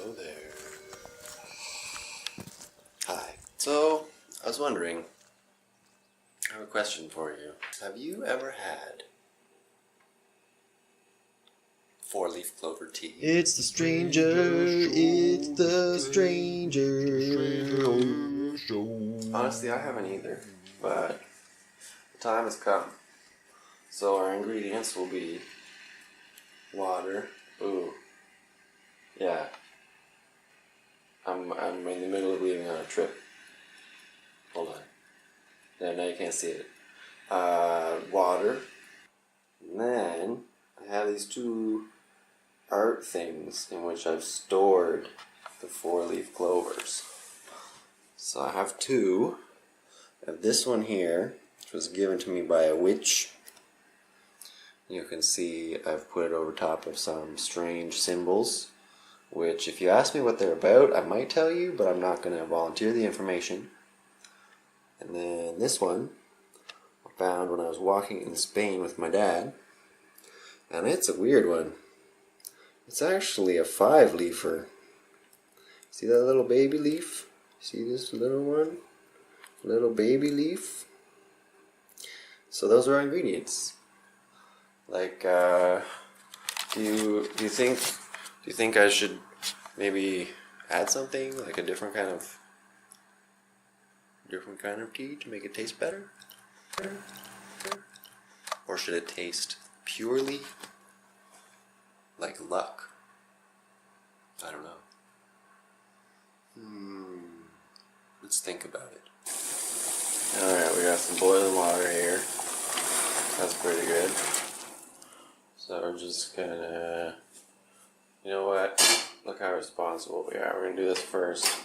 Hello there. Hi. So, I was wondering, I have a question for you. Have you ever had 4-leaf clover tea? It's the stranger, it's the stranger. Honestly, I haven't either, but the time has come. So our ingredients will be water. Ooh. Yeah. I'm in the middle of leaving on a trip. Hold on. Yeah, now you can't see it. Water. And then I have these two art things in which I've stored the 4-leaf clovers. So I have two. I have this one here, which was given to me by a witch. You can see I've put it over top of some strange symbols, which if you ask me what they're about, I might tell you, but I'm not going to volunteer the information. And then this one I found when I was walking in Spain with my dad, and it's a weird one. It's actually a 5-leafer. See that little baby leaf? See this little one? Little baby leaf? So those are our ingredients. Like, do you think I should maybe add something, like a different kind of tea to make it taste better? Or should it taste purely like luck? I don't know. Let's think about it. Alright, we got some boiling water here. That's pretty good. So we're just gonna... You know what? Look how responsible we are. We're gonna do this first.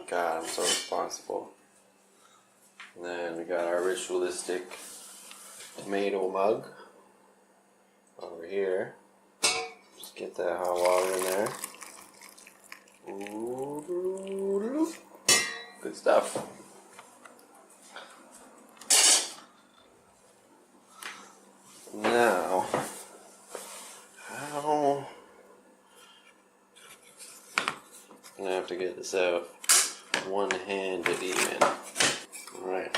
God, I'm so responsible. And then we got our ritualistic tomato mug over here. Just get that hot water in there. Ooh, good stuff. Now, how... I'm gonna have to get this out one-handed even. Alright.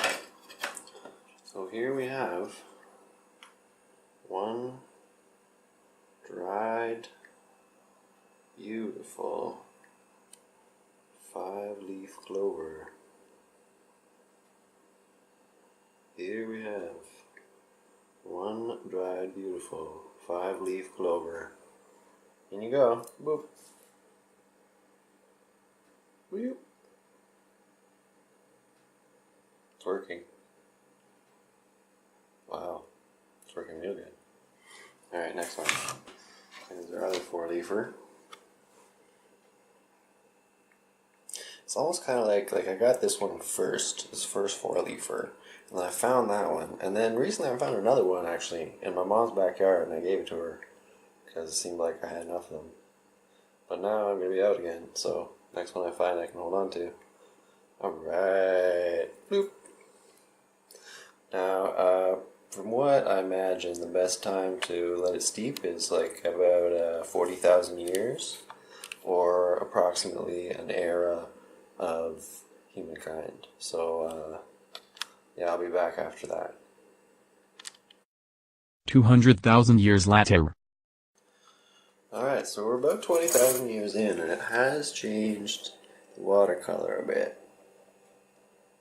So here we have one dried, beautiful 5-leaf clover. Here we have one dried, beautiful 5-leaf clover. In you go. Boop. Boop. It's working. Wow. It's working real good. Alright, next one. Here's our other 4-leafer. It's almost kind of like I got this one first, this first 4-leafer, and then I found that one, and then recently I found another one actually in my mom's backyard, and I gave it to her because it seemed like I had enough of them. But now I'm going to be out again, so next one I find I can hold on to. Alright. Bloop. Now, from what I imagine, the best time to let it steep is like about 40,000 years, or approximately an era of humankind. So, yeah, I'll be back after that. 200,000 years later. Alright, so we're about 20,000 years in, and it has changed the watercolor a bit.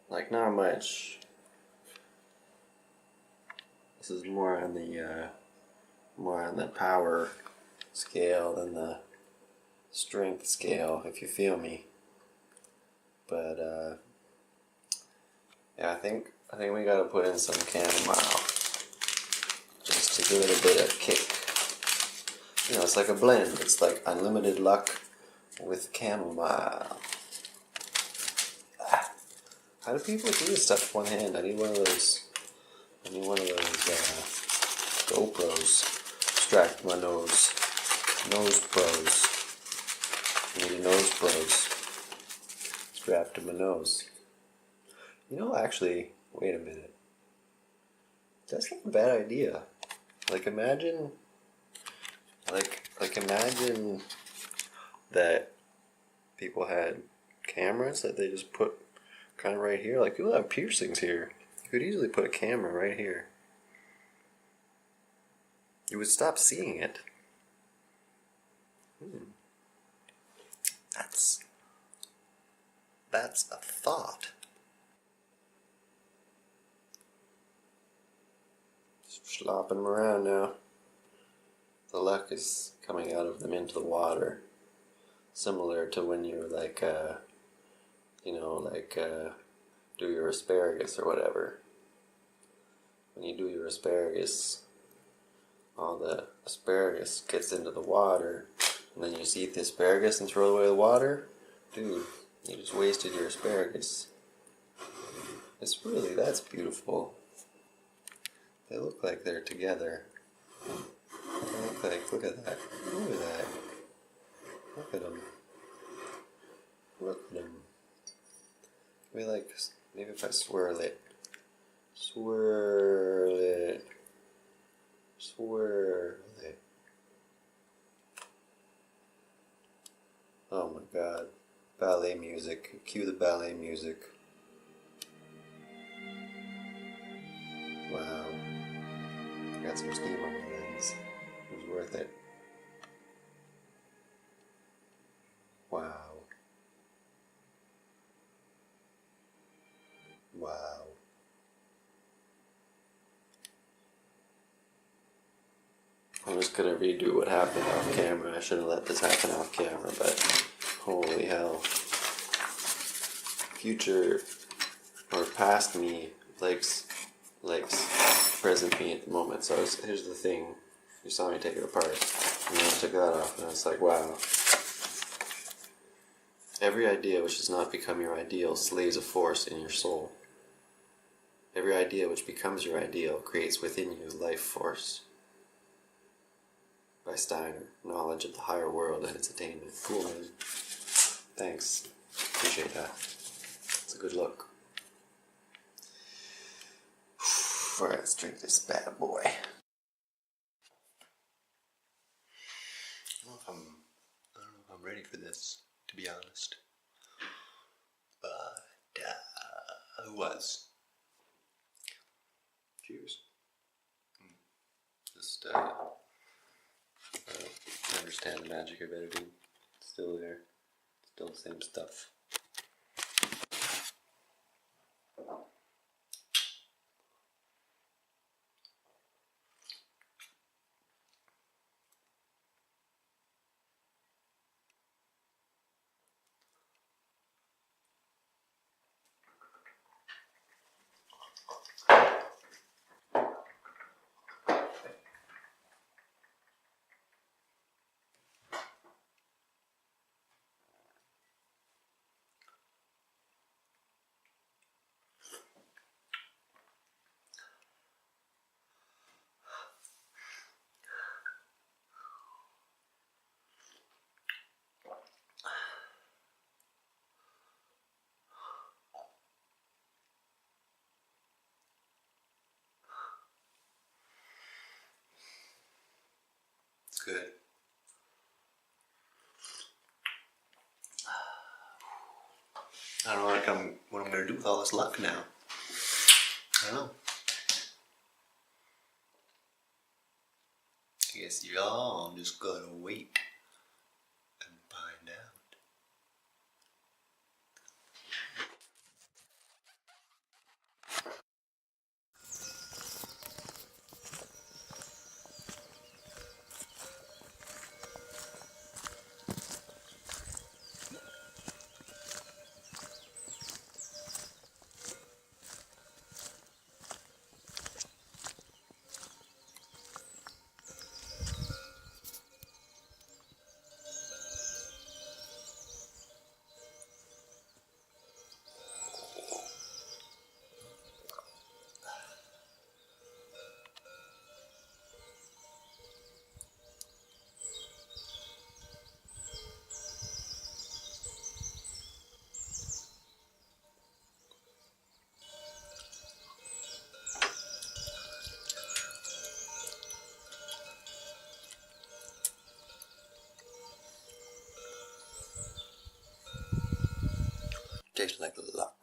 Like, not much. This is more on the power scale than the strength scale, if you feel me. But yeah, I think we gotta put in some chamomile just to give it a bit of kick. You know, it's like a blend. It's like unlimited luck with chamomile. How do people do this stuff with one hand? I need one of those. GoPros strapped to my nose. Nose pros. I need a nose pros strapped to my nose. You know, actually, wait a minute. That's not a bad idea. Like imagine that people had cameras that they just put kind of right here. Like, people have piercings here. You could easily put a camera right here. You would stop seeing it. That's a thought. Just slopping them around now. The luck is coming out of them into the water. Similar to when you do your asparagus or whatever. When you do your asparagus, all the asparagus gets into the water, and then you just eat the asparagus and throw away the water. Dude, you just wasted your asparagus. That's beautiful. They look like they're together. Look at that. Look at that. Look at them. Look at them. Maybe if I swirl it. Swirl it. Swirl it. Oh my god. Ballet music. Cue the ballet music. Wow. Got some steam on my lens. It was worth it. Wow. Wow. I'm just gonna redo what happened off camera. I should have let this happen off camera, but holy hell. Future or past me likes present me at the moment. So here's the thing. You saw me take it apart, and then I took that off, and I was like, wow. Every idea which does not become your ideal slays a force in your soul. Every idea which becomes your ideal creates within you life force. By Steiner, knowledge of the higher world and its attainment. Cool, man. Thanks. Appreciate that. It's a good look. Alright, let's drink this bad boy. I don't know if I'm ready for this, to be honest. But, who was? Cheers. Just, I understand the magic of editing. It's still there. Still the same stuff. It's good. I don't know what I'm going to do with all this luck now. I don't know. I guess y'all just gotta wait and find out. tastes like luck.